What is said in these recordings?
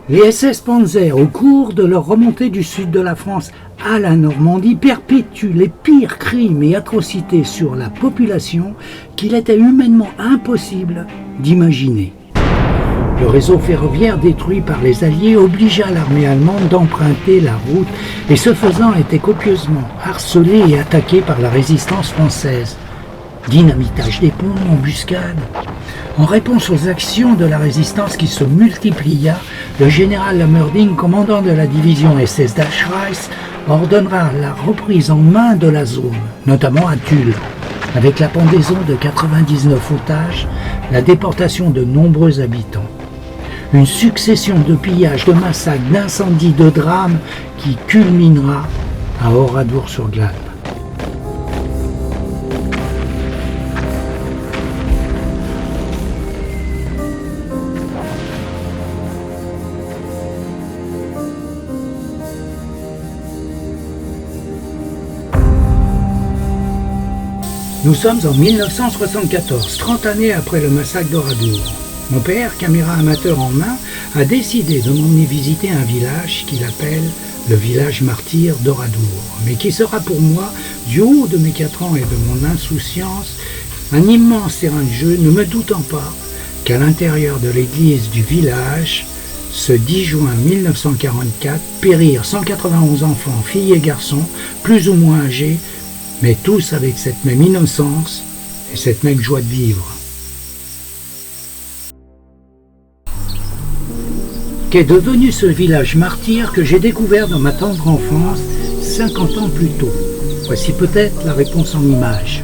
Les SS Panzer, au cours de leur remontée du sud de la France à la Normandie, perpétuent les pires crimes et atrocités sur la population qu'il était humainement impossible d'imaginer. Le réseau ferroviaire détruit par les Alliés obligea l'armée allemande d'emprunter la route et ce faisant était copieusement harcelé et attaqué par la résistance française. Dynamitage des ponts, embuscades. En réponse aux actions de la résistance qui se multiplia, le général Lammerding, commandant de la division SS d'Aschreis, ordonnera la reprise en main de la zone, notamment à Tulle, avec la pendaison de 99 otages, la déportation de nombreux habitants. Une succession de pillages, de massacres, d'incendies, de drames qui culminera à Oradour-sur-Glane. Nous sommes en 1974, 30 années après le massacre d'Oradour. Mon père, caméra amateur en main, a décidé de m'emmener visiter un village qu'il appelle le village martyr d'Oradour, mais qui sera pour moi, du haut de mes 4 ans et de mon insouciance, un immense terrain de jeu, ne me doutant pas qu'à l'intérieur de l'église du village, ce 10 juin 1944, périrent 191 enfants, filles et garçons, plus ou moins âgés, mais tous avec cette même innocence et cette même joie de vivre. Qu'est devenu ce village martyr que j'ai découvert dans ma tendre enfance, 50 ans plus tôt? Voici peut-être la réponse en images.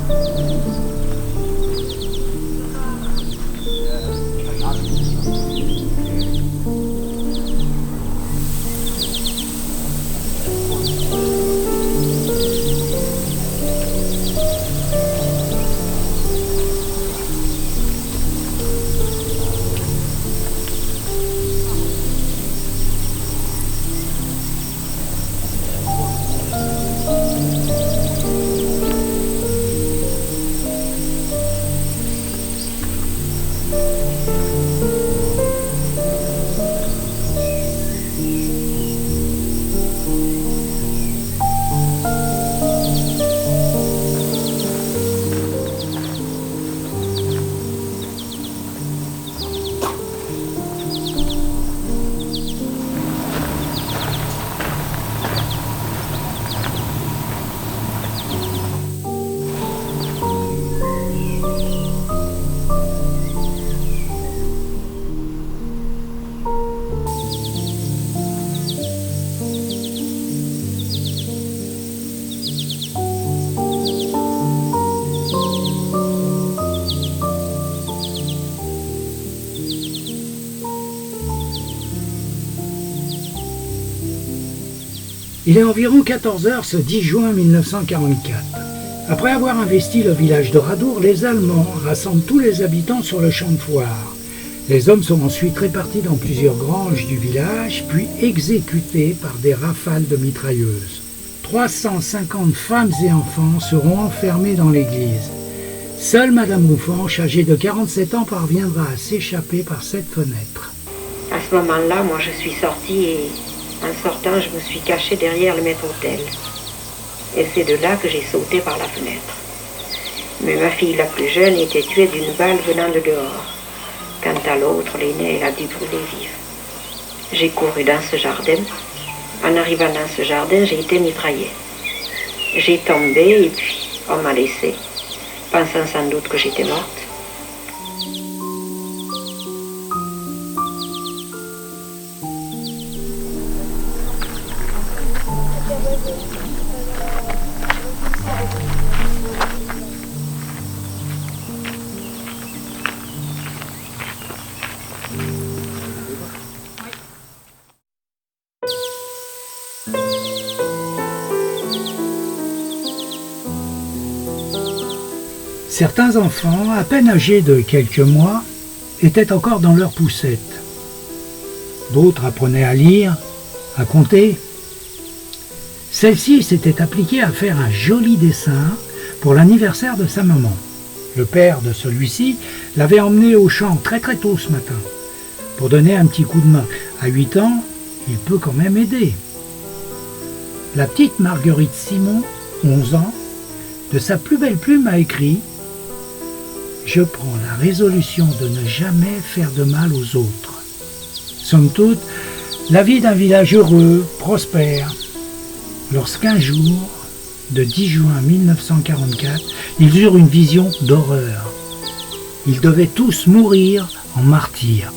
Il est environ 14h ce 10 juin 1944. Après avoir investi le village d'Oradour, les Allemands rassemblent tous les habitants sur le champ de foire. Les hommes sont ensuite répartis dans plusieurs granges du village, puis exécutés par des rafales de mitrailleuses. 350 femmes et enfants seront enfermés dans l'église. Seule Madame Rouffenche, âgée de 47 ans, parviendra à s'échapper par cette fenêtre. À ce moment-là, moi je suis sortie et en sortant, je me suis cachée derrière le maître-autel. Et c'est de là que j'ai sauté par la fenêtre. Mais ma fille la plus jeune était tuée d'une balle venant de dehors. Quant à l'autre, l'aînée, elle a dû brûler vive. J'ai couru dans ce jardin. En arrivant dans ce jardin, j'ai été mitraillée. J'ai tombé et puis on m'a laissée, pensant sans doute que j'étais morte. Certains enfants, à peine âgés de quelques mois, étaient encore dans leur poussette. D'autres apprenaient à lire, à compter. Celle-ci s'était appliquée à faire un joli dessin pour l'anniversaire de sa maman. Le père de celui-ci l'avait emmené au champ très tôt ce matin. pour donner un petit coup de main. À 8 ans, il peut quand même aider. La petite Marguerite Simon, 11 ans, de sa plus belle plume a écrit « Je prends la résolution de ne jamais faire de mal aux autres. » Somme toute, la vie d'un village heureux, prospère. Lorsqu'un jour, de 10 juin 1944, ils eurent une vision d'horreur. Ils devaient tous mourir en martyrs.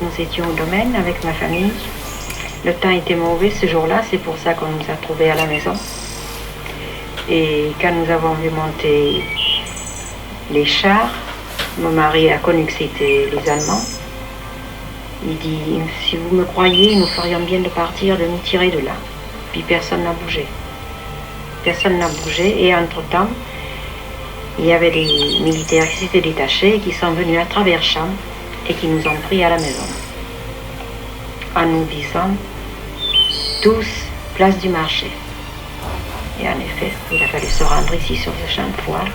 Nous étions au domaine avec ma famille. Le temps était mauvais ce jour-là, c'est pour ça qu'on nous a trouvés à la maison. Et quand nous avons vu monter les chars, mon mari a connu que c'était les Allemands. Il dit, si vous me croyez, nous ferions bien de partir, de nous tirer de là. Puis personne n'a bougé. Personne n'a bougé et entre-temps, il y avait des militaires qui s'étaient détachés et qui sont venus à travers champs et qui nous ont pris à la maison. En nous disant, tous, place du marché. Et en effet, il a fallu se rendre ici sur ce champ de foire.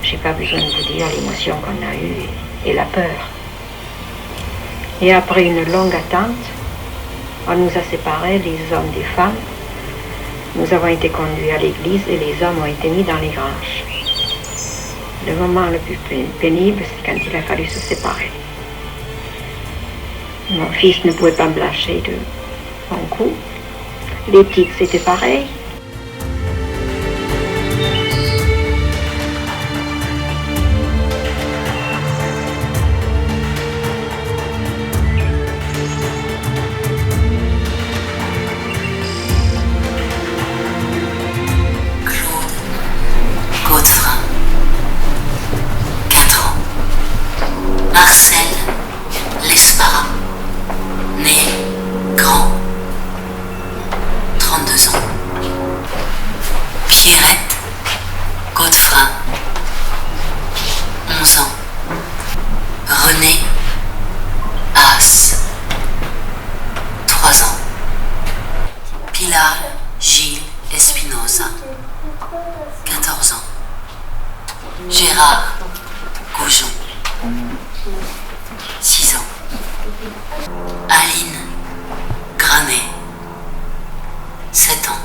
J'ai pas besoin de vous dire l'émotion qu'on a eue et la peur. Et après une longue attente, on nous a séparés, les hommes des femmes. Nous avons été conduits à l'église et les hommes ont été mis dans les granges. Le moment le plus pénible, c'est quand il a fallu se séparer. Mon fils ne pouvait pas me lâcher de mon cou. Les petites, c'était pareil. Godefroy, 11 ans. René Haas, 3 ans. Pilar Gilles Espinosa, 14 ans. Gérard Goujon, 6 ans. Aline Granet, 7 ans.